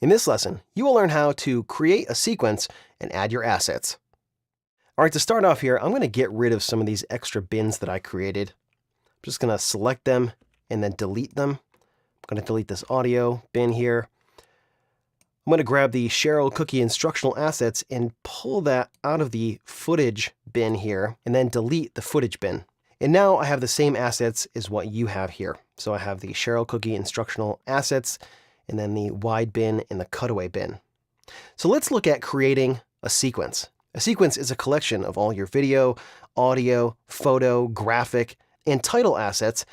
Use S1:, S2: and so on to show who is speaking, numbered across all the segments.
S1: In this lesson, you will learn how to create a sequence and add your assets. All right, to start off here, I'm going to get rid of some of these extra bins that I created. I'm just going to select them and then delete them. I'm going to delete this audio bin here. I'm going to grab the Cheryl Cookie instructional assets and pull that out of the footage bin here and then delete the footage bin. And now I have the same assets as what you have here. So I have the Cheryl Cookie instructional assets and then the wide bin and the cutaway bin. So let's look at creating a sequence. A sequence is a collection of all your video, audio, photo, graphic, and title assets,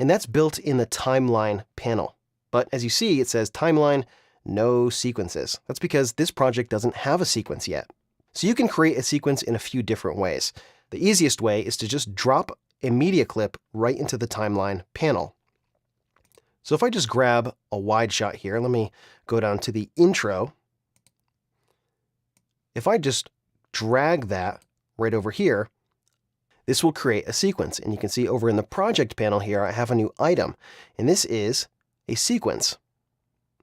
S1: and that's built in the timeline panel. But as you see, it says timeline, no sequences. That's because this project doesn't have a sequence yet. So you can create a sequence in a few different ways. The easiest way is to just drop a media clip right into the timeline panel. So if I just grab a wide shot here, let me go down to the intro. If I just drag that right over here, this will create a sequence. And you can see over in the project panel here, I have a new item, and this is a sequence.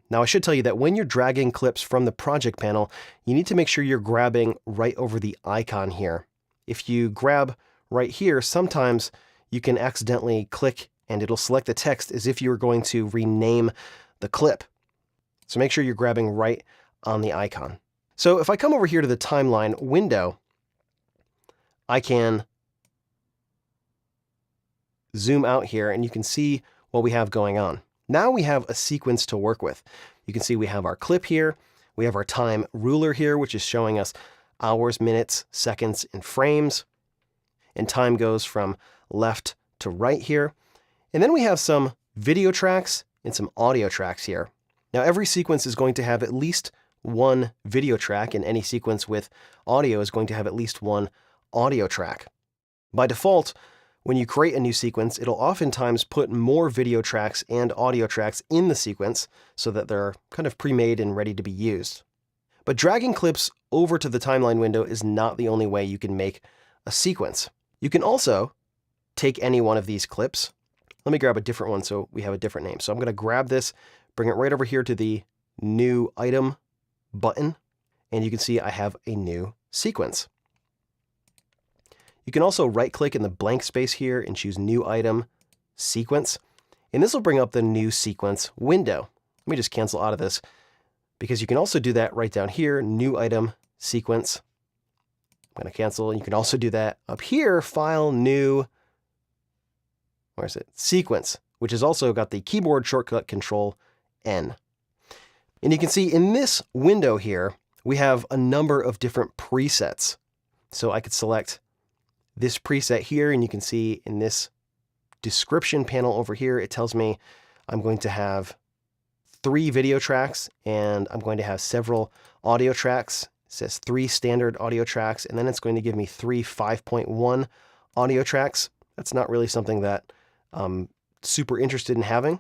S1: Now I should tell you that when you're dragging clips from the project panel, you need to make sure you're grabbing right over the icon here. If you grab right here, sometimes you can accidentally click and it'll select the text as if you were going to rename the clip. So make sure you're grabbing right on the icon. So if I come over here to the timeline window, I can zoom out here and you can see what we have going on. Now we have a sequence to work with. You can see we have our clip here. We have our time ruler here, which is showing us hours, minutes, seconds, and frames. And time goes from left to right here. And then we have some video tracks and some audio tracks here. Now every sequence is going to have at least one video track, and any sequence with audio is going to have at least one audio track. By default, when you create a new sequence, it'll oftentimes put more video tracks and audio tracks in the sequence so that they're kind of pre-made and ready to be used. But dragging clips over to the timeline window is not the only way you can make a sequence. You can also take any one of these clips. Let me grab a different one so we have a different name. So I'm going to grab this, bring it right over here to the new item button, and you can see I have a new sequence. You can also right-click in the blank space here and choose New Item, Sequence, and this will bring up the New Sequence window. Let me just cancel out of this, because you can also do that right down here, New Item, Sequence. I'm going to cancel, and you can also do that up here, File, New, where is it? Sequence, which has also got the keyboard shortcut Control N. And you can see in this window here, we have a number of different presets. So I could select this preset here, and you can see in this description panel over here, it tells me I'm going to have 3 video tracks, and I'm going to have several audio tracks. It says 3 standard audio tracks, and then it's going to give me 3 5.1 audio tracks. That's not really something that I'm super interested in having.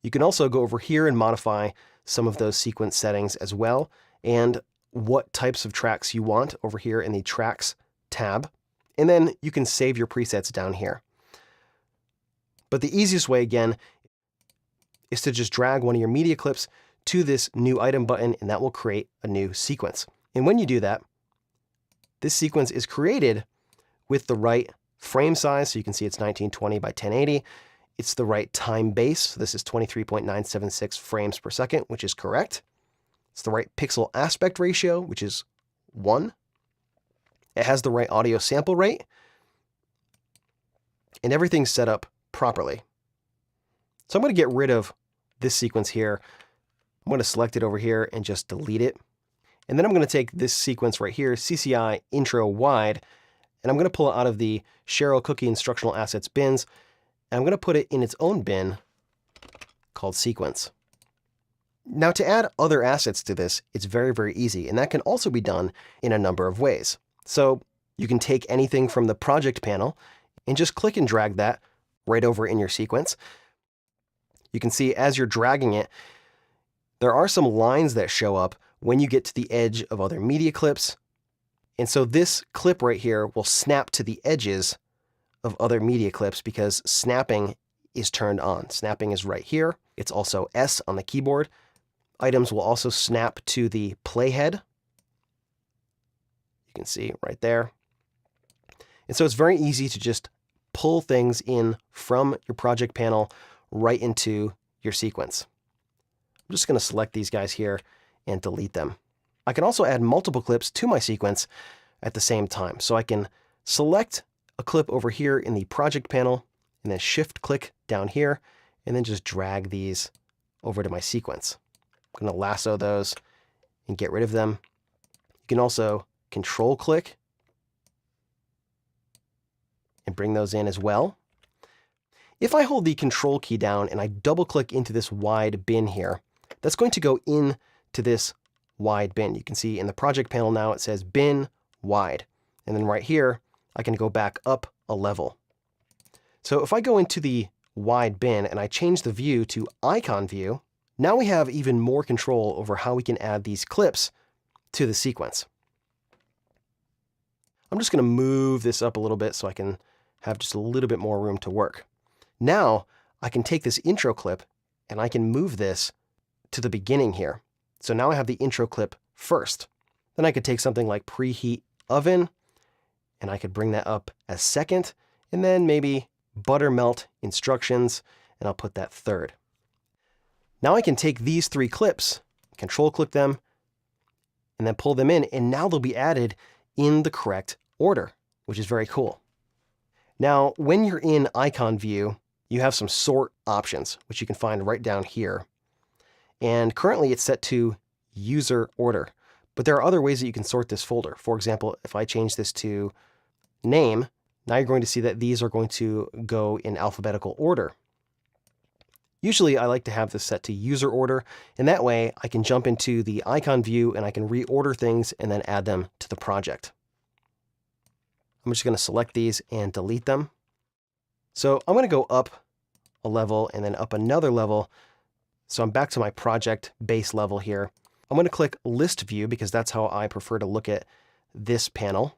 S1: You can also go over here and modify some of those sequence settings as well, and what types of tracks you want over here in the Tracks tab. And then you can save your presets down here. But the easiest way, again, is to just drag one of your media clips to this New Item button, and that will create a new sequence. And when you do that, this sequence is created with the right frame size. So you can see it's 1920 by 1080. It's the right time base. So this is 23.976 frames per second, which is correct. It's the right pixel aspect ratio, which is 1. It has the right audio sample rate, and everything's set up properly. So I'm going to get rid of this sequence here. I'm going to select it over here and just delete it. And then I'm going to take this sequence right here, CCI intro wide, and I'm going to pull it out of the Cheryl Cookie instructional assets bins, and I'm going to put it in its own bin called sequence. Now to add other assets to this, it's very, very easy, and that can also be done in a number of ways. So you can take anything from the project panel and just click and drag that right over in your sequence. You can see as you're dragging it, there are some lines that show up when you get to the edge of other media clips. And so this clip right here will snap to the edges of other media clips because snapping is turned on. Snapping is right here. It's also S on the keyboard. Items will also snap to the playhead. You can see right there. And so it's very easy to just pull things in from your project panel right into your sequence. I'm just going to select these guys here and delete them. I can also add multiple clips to my sequence at the same time. So I can select a clip over here in the project panel and then shift click down here and then just drag these over to my sequence. I'm going to lasso those and get rid of them. You can also control click and bring those in as well. If I hold the control key down and I double click into this wide bin here, that's going to go into this wide bin. You can see in the project panel now it says bin wide. And then right here, I can go back up a level. So if I go into the wide bin and I change the view to icon view, now we have even more control over how we can add these clips to the sequence. I'm just going to move this up a little bit so I can have just a little bit more room to work. Now I can take this intro clip and I can move this to the beginning here. So now I have the intro clip first. Then I could take something like preheat oven and I could bring that up as second, and then maybe buttermelt instructions, and I'll put that third. Now I can take these three clips, control click them, and then pull them in, and now they'll be added in the correct order, which is very cool. Now, when you're in icon view, you have some sort options, which you can find right down here. And currently it's set to user order, but there are other ways that you can sort this folder. For example, if I change this to name, now you're going to see that these are going to go in alphabetical order. Usually I like to have this set to user order, and that way I can jump into the icon view and I can reorder things and then add them to the project. I'm just going to select these and delete them. So I'm going to go up a level and then up another level. So I'm back to my project base level here. I'm going to click list view because that's how I prefer to look at this panel.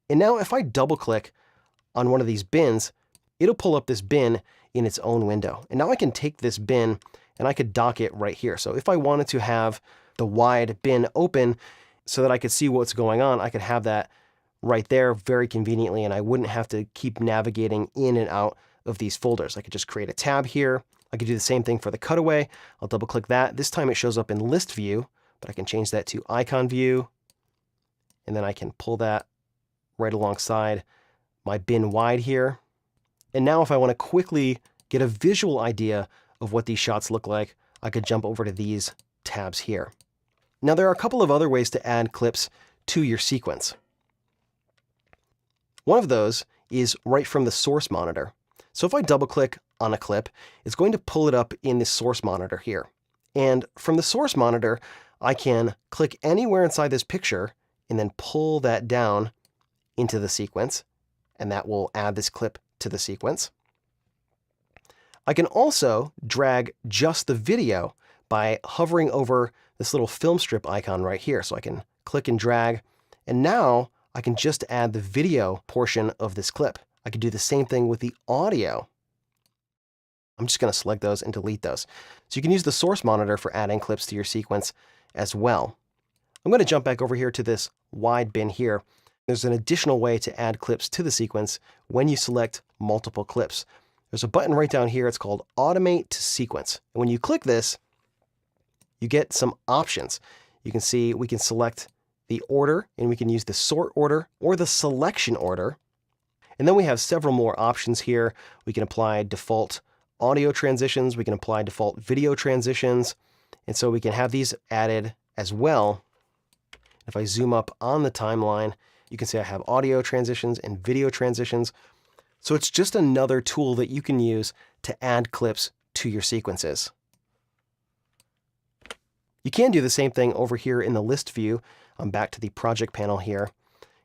S1: And now if I double click on one of these bins, it'll pull up this bin in its own window. And now I can take this bin and I could dock it right here. So if I wanted to have the wide bin open so that I could see what's going on, I could have that right there very conveniently, and I wouldn't have to keep navigating in and out of these folders. I could just create a tab here. I could do the same thing for the cutaway. I'll double click that. This time it shows up in list view, but I can change that to icon view, and then I can pull that right alongside my bin wide here. And now if I want to quickly get a visual idea of what these shots look like, I could jump over to these tabs here. Now there are a couple of other ways to add clips to your sequence. One of those is right from the source monitor. So if I double click on a clip, it's going to pull it up in the source monitor here. And from the source monitor, I can click anywhere inside this picture and then pull that down into the sequence, and that will add this clip to the sequence. I can also drag just the video by hovering over this little film strip icon right here. So I can click and drag, and now I can just add the video portion of this clip. I could do the same thing with the audio. I'm just going to select those and delete those. So you can use the source monitor for adding clips to your sequence as well. I'm going to jump back over here to this wide bin here. There's an additional way to add clips to the sequence when you select multiple clips. There's a button right down here. It's called Automate to Sequence. And when you click this, you get some options. You can see we can select the order, and we can use the sort order or the selection order. And then we have several more options here. We can apply default audio transitions. We can apply default video transitions. And so we can have these added as well. If I zoom up on the timeline, you can see I have audio transitions and video transitions. So it's just another tool that you can use to add clips to your sequences. You can do the same thing over here in the list view. I'm back to the project panel here.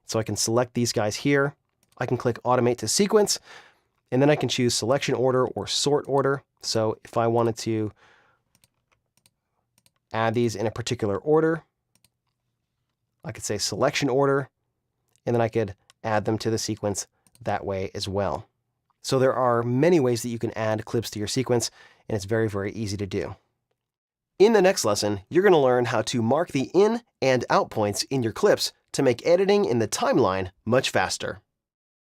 S1: So I can select these guys here. I can click Automate to Sequence, and then I can choose selection order or sort order. So if I wanted to add these in a particular order, I could say selection order, and then I could add them to the sequence that way as well. So there are many ways that you can add clips to your sequence, and it's very, very easy to do. In the next lesson, you're going to learn how to mark the in and out points in your clips to make editing in the timeline much faster.